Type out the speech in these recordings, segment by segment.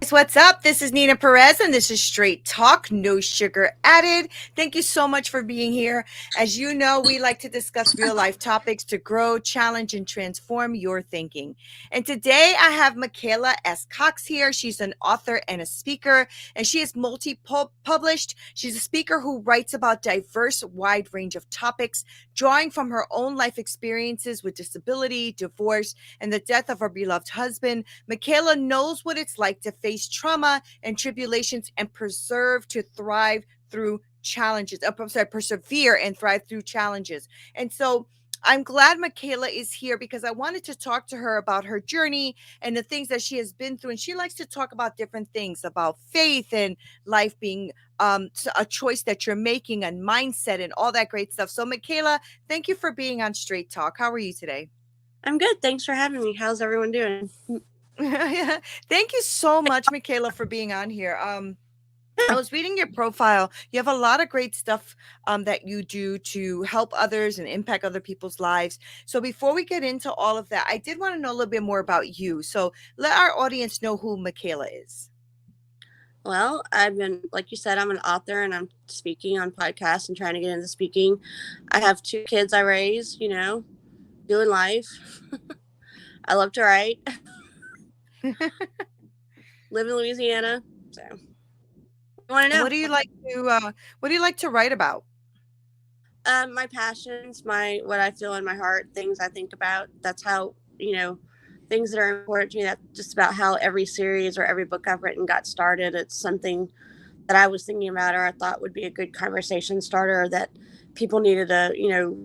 What's up? This is Neena Perez, and this is Straight Talk, no sugar added. Thank you so much for being here. As you know, we like to discuss real life topics to grow, challenge, and transform your thinking. And today I have Michaela S Cox here. She's an author and a speaker, and she is multi-published. She's a speaker who writes about diverse, wide range of topics, drawing from her own life experiences with disability, divorce, and the death of her beloved husband. Michaela knows what it's like to face trauma and tribulations and persevere and thrive through challenges. And so I'm glad Michaela is here because I wanted to talk to her about her journey and the things that she has been through. And she likes to talk about different things, about faith and life being a choice that you're making, and mindset and all that great stuff. So Michaela, thank you for being on Straight Talk. How are you today? I'm good. Thanks for having me. How's everyone doing? Thank you so much, Michaela, for being on here. I was reading your profile. You have a lot of great stuff that you do to help others and impact other people's lives. So before we get into all of that, I did want to know a little bit more about you. So let our audience know who Michaela is. Well, I've been, like you said, I'm an author and I'm speaking on podcasts and trying to get into speaking. I have 2 kids I raised, doing life. I love to write. Live in Louisiana. So you want to know what do you like to write about? My passions, what I feel in my heart, things I think about. That's how, things that are important to me. That's just about how every series or every book I've written got started. It's something that I was thinking about or I thought would be a good conversation starter that people needed to,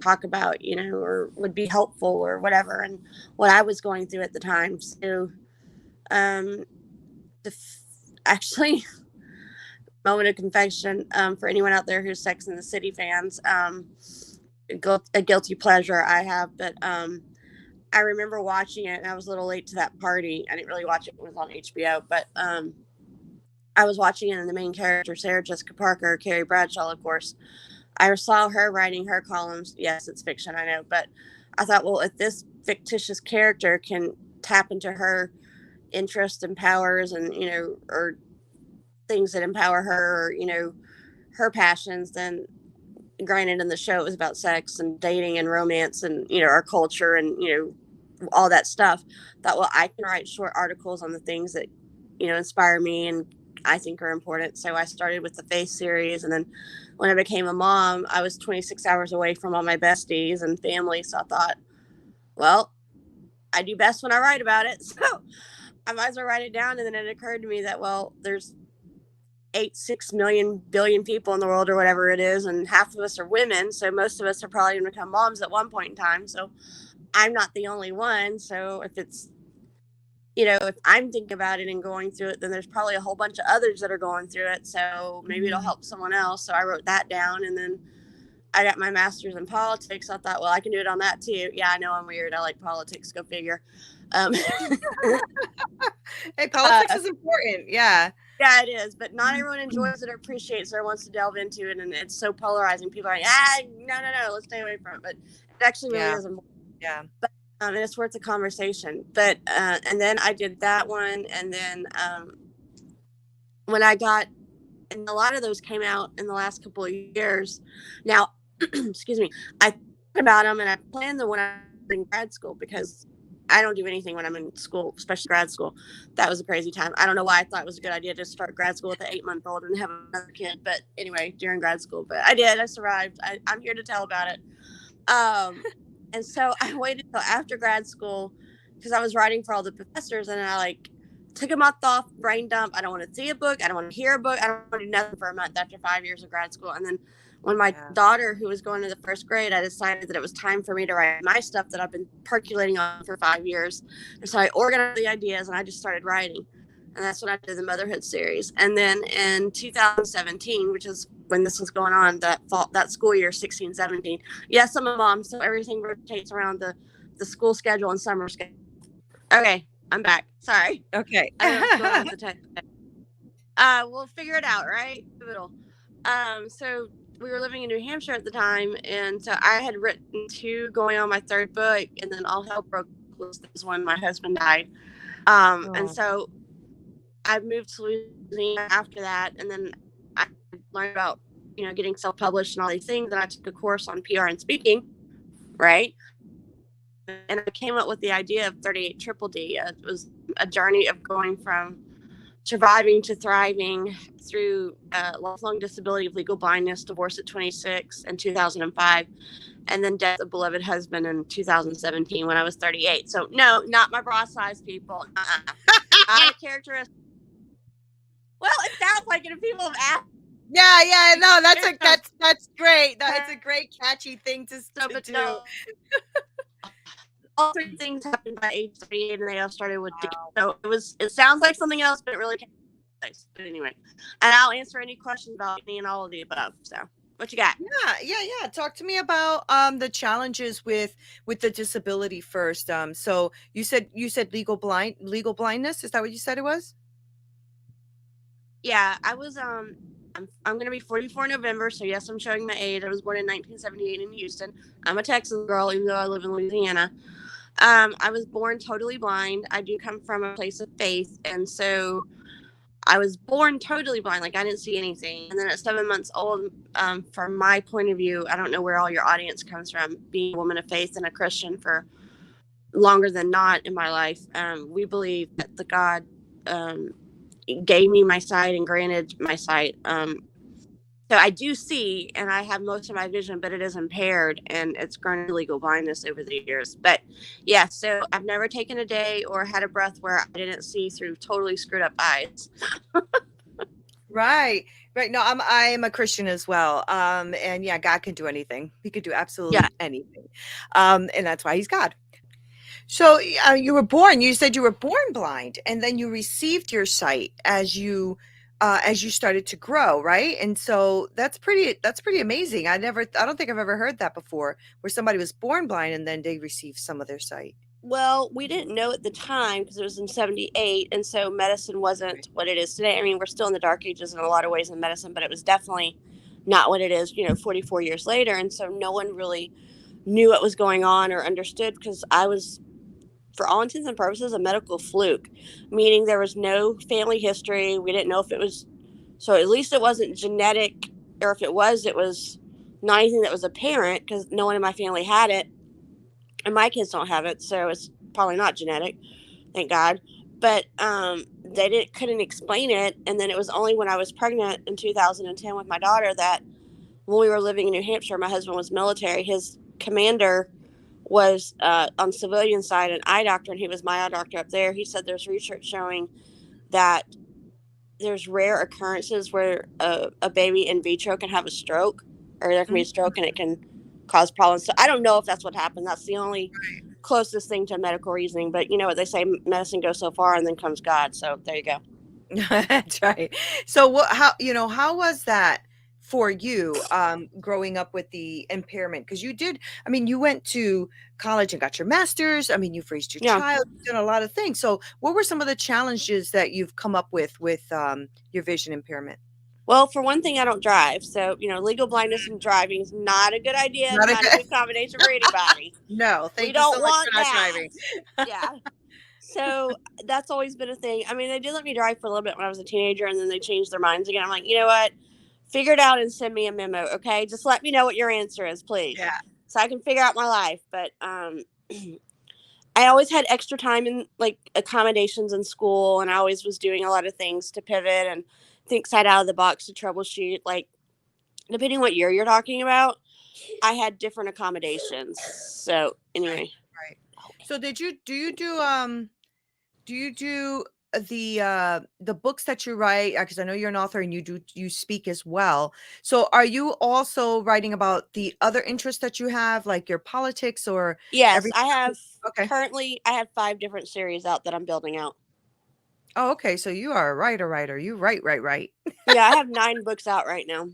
talk about, or would be helpful or whatever, and what I was going through at the time. So, actually, moment of confession, for anyone out there who's Sex and the City fans, a guilty pleasure I have, but I remember watching it, and I was a little late to that party. I didn't really watch it when it was on HBO, but I was watching it, and the main character, Sarah Jessica Parker, Carrie Bradshaw, of course, I saw her writing her columns. Yes, it's fiction, I know, but I thought, well, if this fictitious character can tap into her interests and powers and, or things that empower her, or, her passions, then granted in the show it was about sex and dating and romance and, our culture and, all that stuff. Thought, well, I can write short articles on the things that, inspire me and I think are important. So I started with the Faith series, and then when I became a mom, I was 26 hours away from all my besties and family. So I thought, well, I do best when I write about it. So I might as well write it down. And then it occurred to me that, well, there's 6 million billion people in the world or whatever it is, and half of us are women. So most of us are probably going to become moms at one point in time. So I'm not the only one. So if it's, if I'm thinking about it and going through it, then there's probably a whole bunch of others that are going through it. So maybe it'll help someone else. So I wrote that down, and then I got my master's in politics. I thought, well, I can do it on that too. Yeah, I know I'm weird. I like politics. Go figure. Hey, politics is important. Yeah. Yeah, it is. But not everyone enjoys it or appreciates it or wants to delve into it. And it's so polarizing. People are like, no, let's stay away from it. But it actually really is important. Yeah. But, and it's worth a conversation. But, and then I did that one. And then when I got, and a lot of those came out in the last couple of years. Now, excuse me, I thought about them and I planned them when I was in grad school, because I don't do anything when I'm in school, especially grad school. That was a crazy time. I don't know why I thought it was a good idea to start grad school with an 8-month-old and have another kid. But anyway, during grad school, but I did. I survived. I'm here to tell about it. And so I waited until after grad school because I was writing for all the professors, and I took a month off, brain dump. I don't want to see a book. I don't want to hear a book. I don't want to do nothing for a month after 5 years of grad school. And then when my daughter, who was going to the 1st grade, I decided that it was time for me to write my stuff that I've been percolating on for 5 years. And so I organized the ideas and I just started writing. And that's when I did the Motherhood series. And then in 2017, which is when this was going on, that school year, 16, 17. Yes, I'm a mom, so everything rotates around the school schedule and summer schedule. Okay, I'm back. Sorry. Okay. I don't know what's going on with the tech. We'll figure it out, right? So we were living in New Hampshire at the time, and so I had written two, going on my third book, and then all hell broke loose. This is when my husband died. And Oh. so I moved to Louisiana after that, and then I learned about, getting self-published and all these things, and I took a course on PR and speaking, right? And I came up with the idea of 38 Triple D. It was a journey of going from surviving to thriving through lifelong disability of legal blindness, divorce at 26 in 2005, and then death of beloved husband in 2017 when I was 38. So no, not my bra size, people. Not a characteristic. Well, it sounds like it if people have asked. Yeah, no, that's great. No, it's a great catchy thing to But do. no, all three things happened by age 38, and they all started with D. So it sounds like something else, but it really can't. But anyway, and I'll answer any questions about me and all of the above. So what you got? Yeah. Talk to me about the challenges with the disability first. So you said legal blindness. Is that what you said it was? Yeah, I was I'm going to be 44 in November, so yes, I'm showing my age. I was born in 1978 in Houston. I'm a Texas girl, even though I live in Louisiana. I was born totally blind. I do come from a place of faith, and so I was born totally blind. Like, I didn't see anything. And then at 7 months old, from my point of view, I don't know where all your audience comes from, being a woman of faith and a Christian for longer than not in my life. We believe that the God gave me my sight and granted my sight. So I do see, and I have most of my vision, but it is impaired, and it's grown to legal blindness over the years. But yeah, so I've never taken a day or had a breath where I didn't see through totally screwed up eyes. Right. Right. No, I am a Christian as well. And yeah, God can do anything. He could do Yeah. absolutely anything. And that's why he's God. So you said you were born blind and then you received your sight as you started to grow, right? And so that's pretty amazing. I don't think I've ever heard that before, where somebody was born blind and then they received some of their sight. Well, we didn't know at the time because it was in 78. And so medicine Right. wasn't what it is today. I mean, we're still in the dark ages in a lot of ways in medicine, but it was definitely not what it is, 44 years later. And so no one really knew what was going on or understood because I was, for all intents and purposes, a medical fluke, meaning there was no family history. We didn't know if it was, so at least it wasn't genetic, or if it was not anything that was apparent because no one in my family had it. And my kids don't have it, so it's probably not genetic, thank God. But they couldn't explain it. And then it was only when I was pregnant in 2010 with my daughter that when we were living in New Hampshire, my husband was military. His commander was on civilian side an eye doctor, and he was my eye doctor up there. He said there's research showing that there's rare occurrences where a baby in vitro can have a stroke, or there can be a Mhm. stroke and it can cause problems. So I don't know if that's what happened. That's the only closest thing to medical reasoning. But you know what they say, medicine goes so far and then comes God. So there you go. That's right. So how was that for you growing up with the impairment? Because you went to college and got your master's. I mean, you've raised your Yeah. child, you've done a lot of things. So what were some of the challenges that you've come up with your vision impairment? Well, for one thing, I don't drive. So, legal blindness and driving is not a good idea, Not a not a good good combination for anybody. No, We thank you so don't much for want not that. driving. Yeah. So that's always been a thing. I mean, they did let me drive for a little bit when I was a teenager, and then they changed their minds again. I'm like, you know what? Figure it out and send me a memo, okay? Just let me know what your answer is, please, Yeah. so I can figure out my life. But I always had extra time in like accommodations in school, and I always was doing a lot of things to pivot and think side out of the box to troubleshoot. Like, depending what year you're talking about, I had different accommodations. So Right. anyway, Right. So do you do the books that you write, because I know you're an author and you speak as well. So are you also writing about the other interests that you have, like your politics or yes, everything? I have Okay. currently I have 5 different series out that I'm building out. Oh, okay. So you are a writer. You write. Yeah, I have 9 books out right now.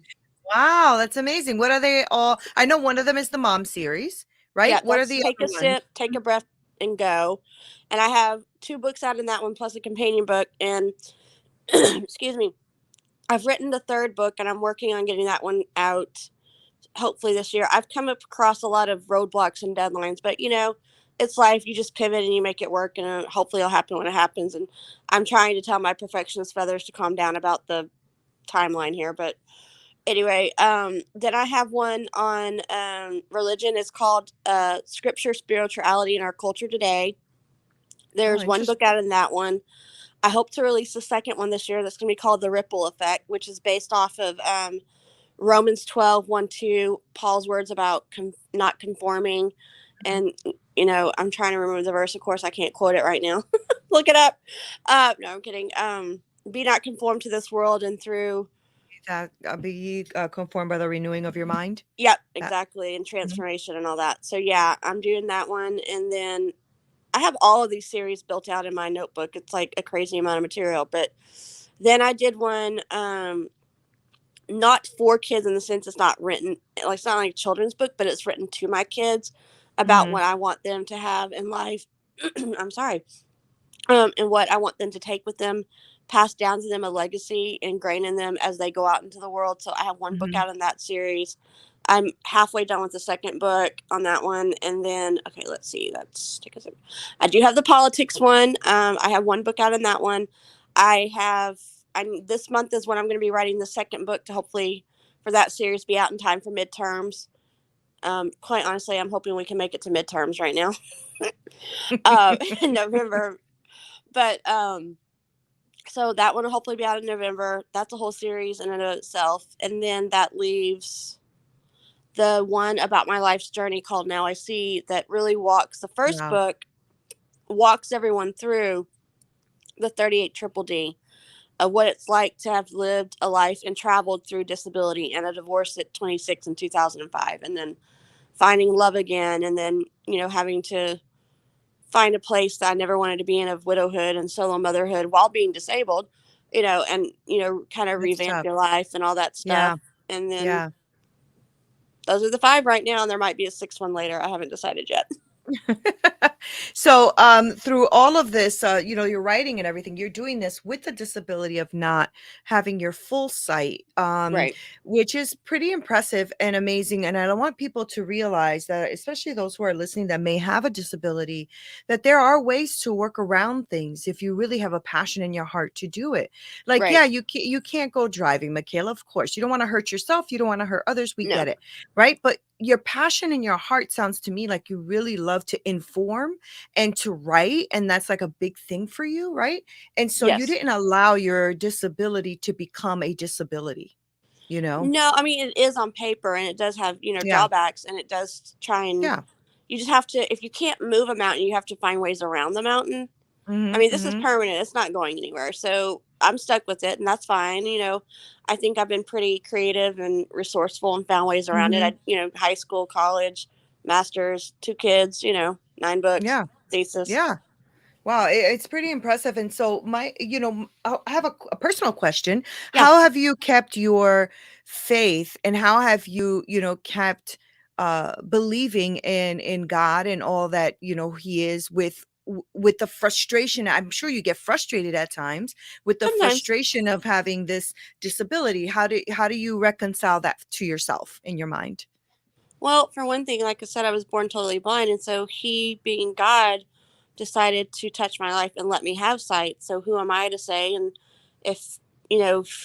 Wow, that's amazing. What are they all? I know one of them is the mom series, Yeah, right? What are that's the Take a other ones? Sip, Take a Breath, and Go. And I have 2 books out in that one, plus a companion book. And excuse me, I've written the third book, and I'm working on getting that one out hopefully this year. I've come across a lot of roadblocks and deadlines, but it's life. You just pivot and you make it work, and hopefully it'll happen when it happens. And I'm trying to tell my perfectionist feathers to calm down about the timeline here. But anyway, then I have one on religion. It's called Scripture, Spirituality, in Our Culture Today. Oh, There's one book interesting. out in that one. I hope to release the second one this year that's going to be called The Ripple Effect, which is based off of Romans 12, 1, 2, Paul's words about not conforming. Mhm. And, I'm trying to remember the verse. Of course, I can't quote it right now. Look it up. No, I'm kidding. Be not conformed to this world and through. That be conformed by the renewing of your mind. Yep, That. exactly. And Mhm. transformation and all that. So, yeah, I'm doing that one. And then I have all of these series built out in my notebook. It's like a crazy amount of material. But then I did one not for kids in the sense it's not written like it's not like a children's book, but it's written to my kids about Mhm. what I want them to have in life. I'm sorry. And what I want them to take with them, pass down to them a legacy, ingrain in them as they go out into the world. So I have one book Mhm. out in that series. I'm halfway done with the second book on that one, and then okay, let's see. That's take a second. I do have the politics one. I have one book out in that one. I have. This month is when I'm going to be writing the second book to hopefully for that series be out in time for midterms. Quite honestly, I'm hoping we can make it to midterms right now in November. But so that one will hopefully be out in November. That's a whole series in and of itself. And then that leaves the one about my life's journey called Now I See, that really walks the first Wow. book, walks everyone through the 38 triple D of what it's like to have lived a life and traveled through disability and a divorce at 26 in 2005. And then finding love again. And then, having to find a place that I never wanted to be in of widowhood and solo motherhood while being disabled, and kind of That's revamp tough. your life and all that stuff. Yeah. And then Yeah. those are the five right now, and there might be a sixth one later. I haven't decided yet. So, through all of this, you're writing and everything, you're doing this with the disability of not having your full sight, Right, which is pretty impressive and amazing. And I don't want people to realize that, especially those who are listening that may have a disability, that there are ways to work around things if you really have a passion in your heart to do it. Like, right. yeah, you can't go driving, Michaela. Of course, you don't want to hurt yourself. You don't want to hurt others. We No, get it, right? But your passion in your heart sounds to me like you really love to inform and to write, and that's like a big thing for you, right? And so you yes. didn't allow your disability to become a disability, you know? No, I mean, it is on paper and it does have, Yeah. drawbacks, and it does try and Yeah. you just have to, if you can't move a mountain, you have to find ways around the mountain. I Mhm. mean, this is Mhm. permanent. It's not going anywhere. So I'm stuck with it, and that's fine. I think I've been pretty creative and resourceful and found ways around it. Mhm. High school, college, master's, two kids, 9 books, Yeah. thesis. Yeah. Wow, it's pretty impressive. And so, I have a personal question. Yeah. How have you kept your faith, and how have you, kept believing in God and all that He is with the frustration? I'm sure you get frustrated at times with the Sometimes. frustration of having this disability. How do you reconcile that to yourself in your mind? Well, for one thing, like I said, I was born totally blind. And so he, being God, decided to touch my life and let me have sight. So who am I to say? And if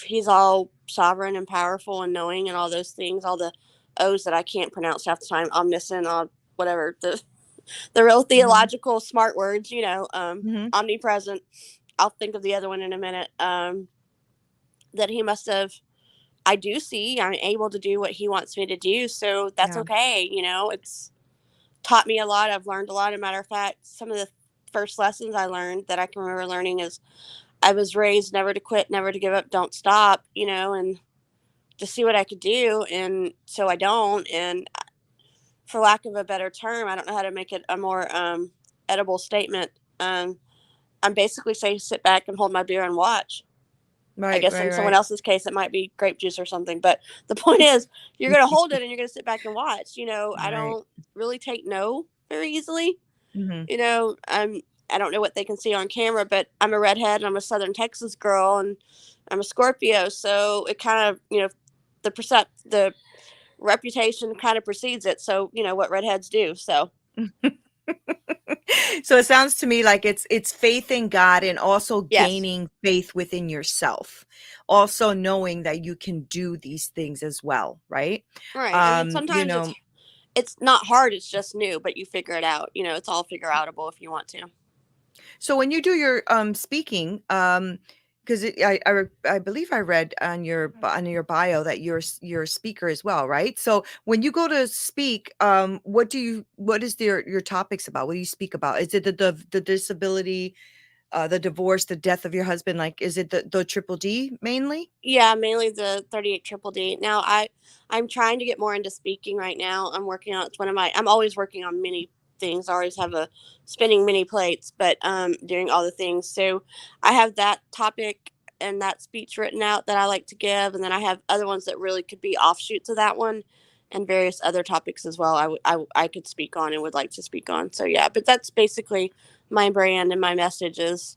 he's all sovereign and powerful and knowing and all those things, all the O's that I can't pronounce half the time, omniscient, all whatever, the real Mhm. theological smart words, Mhm. omnipresent. I'll think of the other one in a minute. That he must have, I do see I'm able to do what he wants me to do. So that's Yeah. okay. It's taught me a lot. I've learned a lot. As a matter of fact, some of the first lessons I learned that I can remember learning is I was raised never to quit, never to give up, don't stop, and to see what I could do. And so I don't. And for lack of a better term, I don't know how to make it a more edible statement. Um, I'm basically saying sit back and hold my beer and watch. I Right, guess right, in someone right. else's case, it might be grape juice or something. But the point is, you're going to hold it and you're going to sit back and watch. I Right. don't really take no very easily. Mhm. I don't know what they can see on camera, but I'm a redhead and I'm a Southern Texas girl and I'm a Scorpio. So it kind of, the reputation kind of precedes it. So, what redheads do. So, So it sounds to me like it's faith in God and also yes. gaining faith within yourself. Also knowing that you can do these things as well, right? Right. And then You sometimes know, it's not hard, it's just new, but you figure it out. It's all figure outable if you want to. so when you do your speaking, because I believe I read on your bio that you're a speaker as well, right? So when you go to speak, what is your topics about? What do you speak about? Is it the disability, the divorce, the death of your husband? Like, is it the triple D mainly? Yeah, mainly the 38 triple D. Now I'm trying to get more into speaking right now. I'm working on it's one of my I'm always working on many things. I always have a spinning many plates, but doing all the things. So I have that topic and that speech written out that I like to give, and then I have other ones that really could be offshoots of that one and various other topics as well. I could speak on and would like to speak on. So yeah, but that's basically my brand and my message is,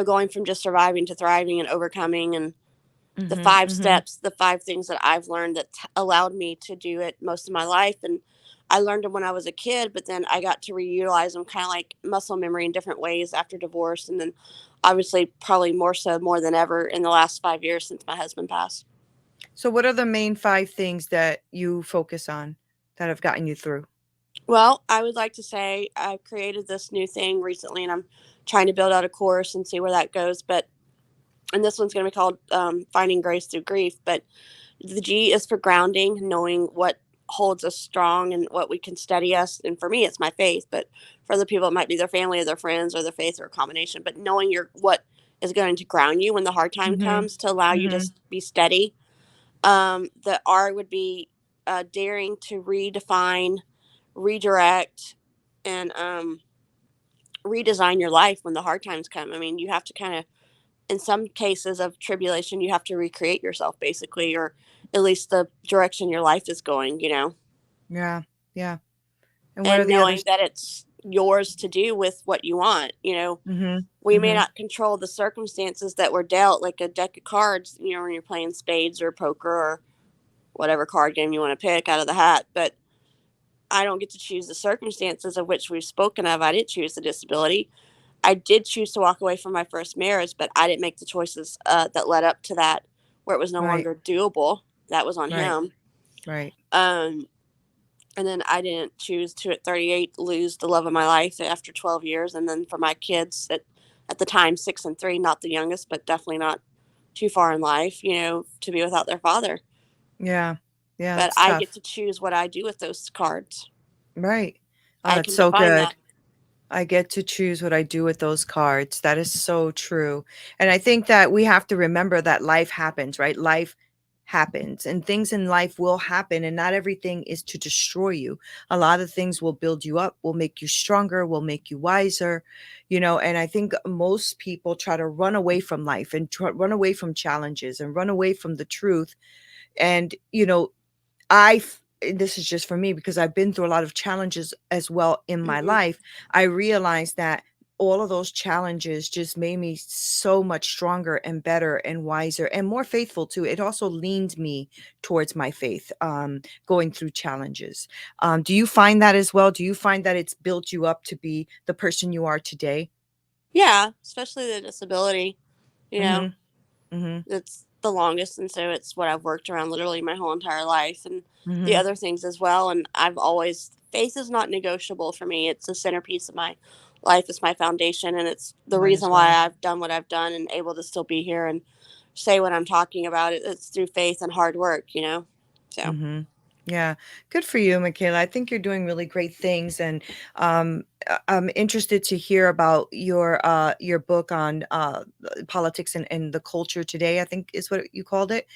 going from just surviving to thriving and overcoming, and the Mm-hmm, 5 mm-hmm. steps, the 5 things that I've learned that allowed me to do it most of my life. And I learned them when I was a kid, but then I got to reutilize them kind of like muscle memory in different ways after divorce. And then obviously, probably more than ever in the last 5 years since my husband passed. So what are the main 5 things that you focus on that have gotten you through? Well, I would like to say I created this new thing recently, and I'm trying to build out a course and see where that goes. And this one's going to be called Finding Grace Through Grief. But the G is for grounding, knowing what holds us strong and what we can steady us. And for me, it's my faith. But for other people, it might be their family or their friends or their faith or a combination. But knowing what is going to ground you when the hard time Mm-hmm, comes to allow you to mm-hmm. be steady. The R would be daring to redefine, redirect, and redesign your life when the hard times come. I mean, you have to kind of, in some cases of tribulation, you have to recreate yourself basically, or at least the direction your life is going. Yeah, yeah. And what are And the knowing others? that it's yours to do with what you want. Mhm, We may mhm. not control the circumstances that were dealt, like a deck of cards, when you're playing spades or poker or whatever card game you want to pick out of the hat. But I don't get to choose the circumstances of which we've spoken of. I didn't choose the disability. I did choose to walk away from my first marriage, but I didn't make the choices that led up to that, where it was no Right, longer doable. That was on right, him. right. Um, and then I didn't choose to, at 38, lose the love of my life after 12 years. And then for my kids, at the time, 6 and 3, not the youngest, but definitely not too far in life, to be without their father. Yeah, yeah, But that's I get tough. to choose what I do with those cards. Right. Oh, I that's can so define good. that. I get to choose what I do with those cards. That is so true. And I think that we have to remember that life happens, right? Life happens and things in life will happen, and not everything is to destroy you. A lot of things will build you up, will make you stronger, will make you wiser, and I think most people try to run away from life and run away from challenges and run away from the truth. And, this is just for me because I've been through a lot of challenges as well in my Hmm. life. I realized that all of those challenges just made me so much stronger and better and wiser and more faithful too. It also leaned me towards my faith, going through challenges. Do you find that as well? Do you find that it's built you up to be the person you are today? Yeah, especially the disability. You know, Mm-hmm. Mm-hmm. it's the longest, and so it's what I've worked around literally my whole entire life, and the Mm-hmm. other things as well. And I've always faith is not negotiable for me. It's the centerpiece of my life. It's my foundation, and it's the Mine reason as why well. I've done what I've done and able to still be here and say what I'm talking about. It's through faith and hard work. So Mhm. Yeah. Good for you, Michaela. I think you're doing really great things, and I'm interested to hear about your book on politics and the culture today, I think is what you called it.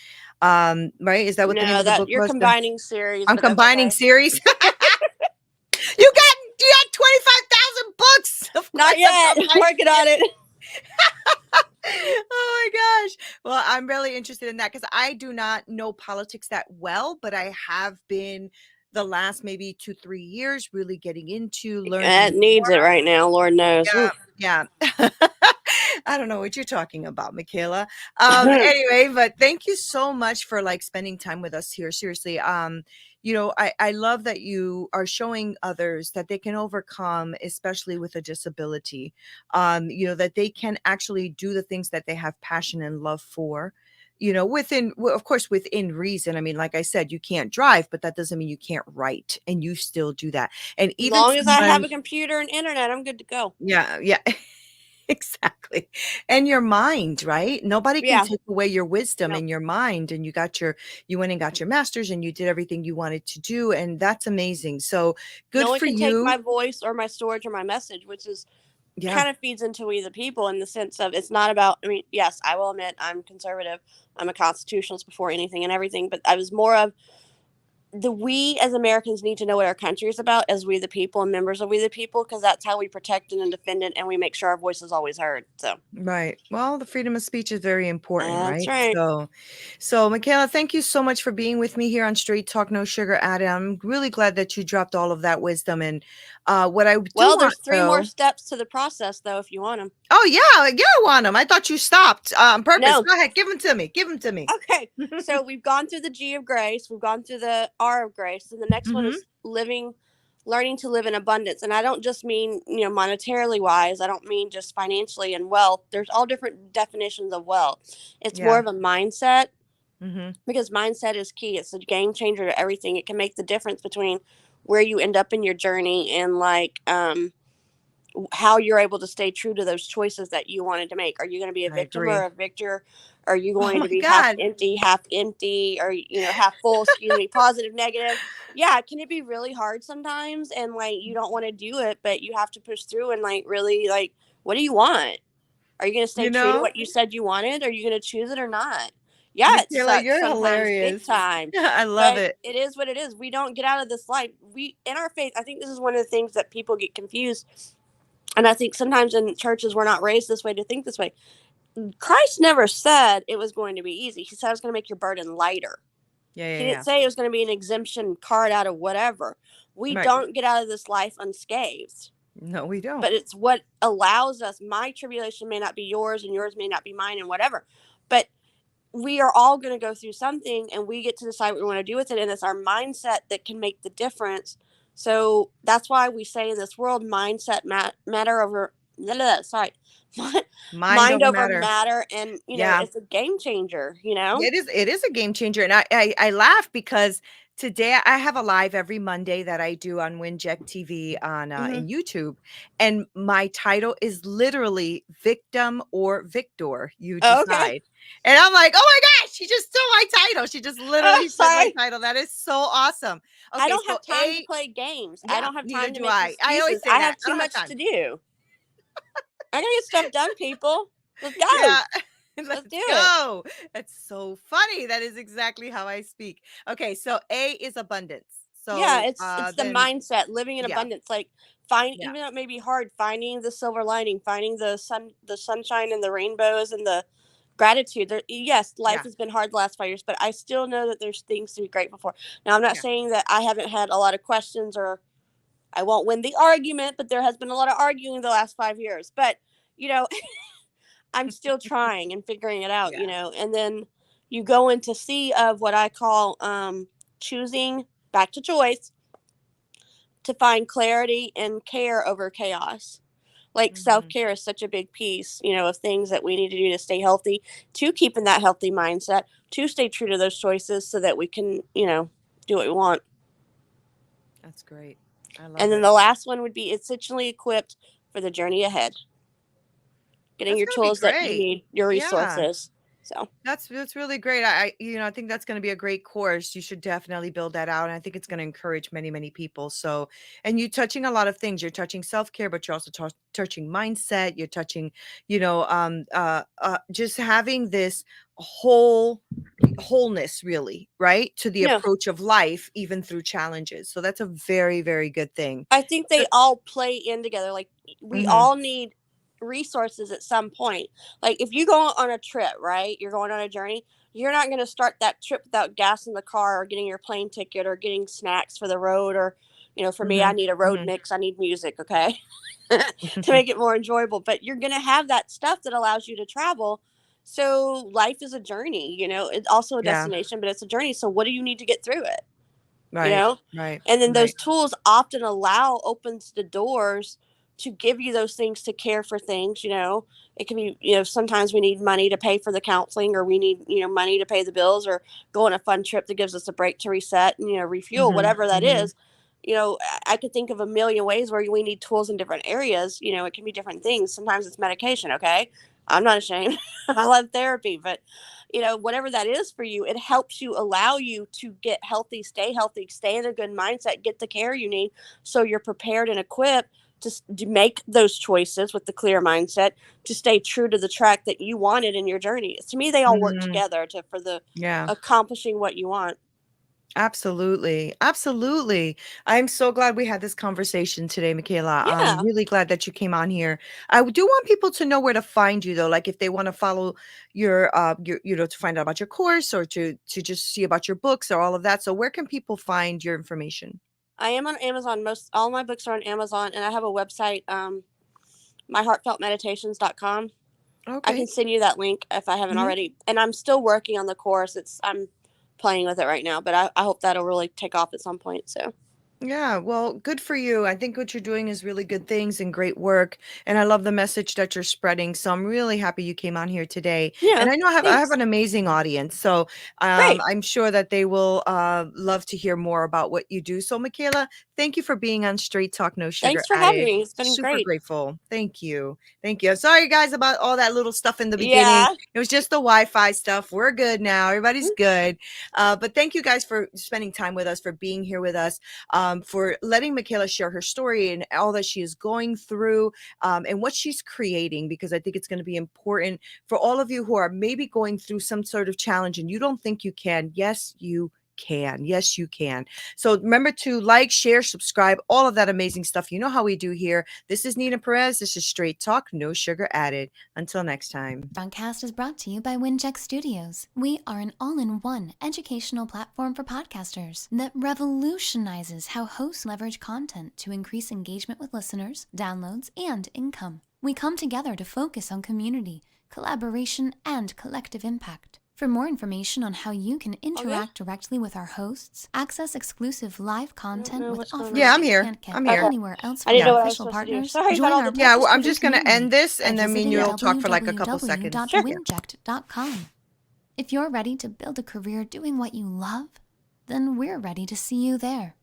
Right? Is that what the name no, of the that book you're was? combining series, I'm but that's combining okay. series. You got 25,000 books. Of Not course I'm yet. combining Working on it. Oh my gosh. Well, I'm really interested in that because I do not know politics that well, but I have been the last maybe 2, 3 years really getting into learning It needs more. it right now. Lord knows. Ooh. Yeah. Yeah. I don't know what you're talking about, Michaela. Anyway, but thank you so much for like spending time with us here. Seriously. I love that you are showing others that they can overcome, especially with a disability. That they can actually do the things that they have passion and love for. Of course, within reason. I mean, like I said, you can't drive, but that doesn't mean you can't write, and you still do that. And As even long as I have somebody, a computer and internet, I'm good to go. yeah, yeah. Exactly. And your mind, right? Nobody can Yeah. take away your wisdom No. and your mind. And you went and got your master's and you did everything you wanted to do. And that's amazing. So good No one for can take my you. voice or my storage or my message, which is Yeah, kind of feeds into we the people in the sense of it's not about, I mean, yes, I will admit I'm conservative. I'm a constitutionalist before anything and everything, but I was more of the we as Americans need to know what our country is about as we the people and members of we the people, because that's how we protect it and defend it and we make sure our voice is always heard. So right. Well, the freedom of speech is very important, that's right? right. So Michaela, thank you so much for being with me here on Straight Talk No Sugar Added. I'm really glad that you dropped all of that wisdom. And what I do Well, want there's three more though, steps to the process though if you want them. oh yeah, yeah, I want them. I thought you stopped on purpose. No. Go ahead, give them to me. Give them to me. Okay, so we've gone through the G of grace, we've gone through the R of grace, and the next one Hmm. is learning to live in abundance. And I don't just mean, monetarily wise, I don't mean just financially and wealth. There's all different definitions of wealth. It's more Yeah. of a mindset Hmm. because mindset is key. It's a game changer to everything. It can make the difference between where you end up in your journey and like how you're able to stay true to those choices that you wanted to make. Are you going to be a I victim or agree. a victor? Are you Oh going my to be God. half empty, or half full? Excuse me, positive, negative. Yeah, can it be really hard sometimes? And like you don't want to do it, but you have to push through and like really like, what do you want? Are you going to stay You true to know, what you said you wanted? Are you going to choose it or not? Yeah, it Michaela, sucks you're sometimes, big hilarious. time. I love But it. it is what it is. We don't get out of this life. We in our faith. I think this is one of the things that people get confused, and I think sometimes in churches we're not raised this way to think this way. Christ never said it was going to be easy. He said it was going to make your burden lighter. Yeah, He yeah, didn't yeah. say it was going to be an exemption card out of whatever. We Right. don't get out of this life unscathed, No, we don't. but it's what allows us. My tribulation may not be yours, and yours may not be mine, and whatever. But we are all going to go through something, and we get to decide what we want to do with it. And it's our mindset that can make the difference. So that's why we say in this world, mindset matter over. Sorry, Mind mind over over matter. matter, and Yeah. it's a game changer. You know. It is a game changer, and I laugh because today I have a live every Monday that I do on Winject TV on Mm-hmm. in YouTube, and my title is literally "Victim or Victor, You Oh, okay. Decide." And I'm like, "Oh my gosh, she just stole my title. She just Oh, literally said my sorry. title. That is so awesome." I Okay, don't so have time to play games. I yeah, don't have neither time to do make I always excuses. say I that. have I too don't have much time. to do. I gotta get stuff done, people. Let's go. Yeah. Let's do Let's it. go. That's so funny. That is exactly how I speak. Okay, so A is abundance. Yeah, So it's the then mindset, living in yeah, abundance. Like find yeah, even though it may be hard, finding the silver lining, finding the sunshine and the rainbows and the gratitude. Yes, life yeah, has been hard the last 5 years, but I still know that there's things to be grateful for. Now I'm not yeah. saying that I haven't had a lot of questions or I won't win the argument, but there has been a lot of arguing the last 5 years. But you know, I'm still trying and figuring it out, Yeah. and then you go into C of what I call choosing back to choice to find clarity and care over chaos. Like self Mhm. care is such a big piece, of things that we need to do to stay healthy, to keep in that healthy mindset, to stay true to those choices so that we can, do what we want. That's great. I love And then it. the last one would be essentially equipped for the journey ahead, getting That's your gonna be tools that you great. need, your Yeah. resources. So, That's really great. I think that's going to be a great course. You should definitely build that out, and I think it's going to encourage many many people. So, and you touching a lot of things. You're touching self care, but you're also touching mindset. You're touching, just having this whole wholeness, really, right, to the no, approach of life, even through challenges. So that's a very very good thing. I think they all play in together. Like we Mm-hmm. all need resources at some point. Like if you go on a trip, right? You're going on a journey. You're not going to start that trip without gas in the car or getting your plane ticket or getting snacks for the road or, for me, Mm-hmm. I need a road Mm-hmm. mix. I need music. Okay. to make it more enjoyable. But you're going to have that stuff that allows you to travel. So life is a journey, it's also a Yeah. destination, but it's a journey. So what do you need to get through it? you Right. know Right. and then those Right. tools often opens the doors to give you those things to care for things. It can be, sometimes we need money to pay for the counseling, or we need, money to pay the bills, or go on a fun trip that gives us a break to reset and, refuel, Mhm. whatever that Mhm. is. I could think of a million ways where we need tools in different areas. It can be different things. Sometimes it's medication. Okay, I'm not ashamed. I love therapy, but whatever that is for you, it helps you, allow you to get healthy, stay in a good mindset, get the care you need, so you're prepared and equipped to make those choices with the clear mindset, to stay true to the track that you wanted in your journey. To me, they all work Mhm. together for the Yeah. accomplishing what you want. Absolutely. Absolutely. I'm so glad we had this conversation today, Michaela. I'm Yeah, really glad that you came on here. I do want people to know where to find you though. Like if they want to follow your to find out about your course, or to just see about your books or all of that. So where can people find your information? I am on Amazon. Most all my books are on Amazon, and I have a website, myheartfeltmeditations.com. I can Okay. send you that link if I haven't Mhm. already. And I'm still working on the course. I'm playing with it right now, but I hope that'll really take off at some point. So Yeah, well, good for you. I think what you're doing is really good things and great work. And I love the message that you're spreading. So I'm really happy you came on here today. yeah, And I know I have thanks. an amazing audience. So Great. I'm sure that they will love to hear more about what you do. So Michaela, thank you for being on Straight Talk No Sugar Thanks for having Added. me. It's been Super great. grateful. Thank you. Thank you. Sorry guys about all that little stuff in the beginning. Yeah. It was just the Wi-Fi stuff. We're good now. Everybody's good. But thank you guys for spending time with us, for being here with us, for letting Michaela share her story and all that she is going through, and what she's creating, because I think it's going to be important for all of you who are maybe going through some sort of challenge and you don't think you can. Yes, you can. Yes, you can. So remember to like, share, subscribe, all of that amazing stuff. You know how we do here. This is Neena Perez. This is Straight Talk, no sugar added. Until next time. Broadcast is brought to you by Wincheck Studios. We are an all-in-one educational platform for podcasters that revolutionizes how hosts leverage content to increase engagement with listeners, downloads, and income. We come together to focus on community, collaboration, and collective impact. For more information on how you can interact directly with our hosts, access exclusive live content with offers Yeah, I'm you here. can't get I'm here. anywhere else I from didn't our know what I was official supposed to do. partners, Sorry about join all our the Yeah, well, I'm participating just going to community end this by and then me and visiting you will talk for like a couple seconds. Sure. www.winject.com. If you're ready to build a career doing what you love, then we're ready to see you there.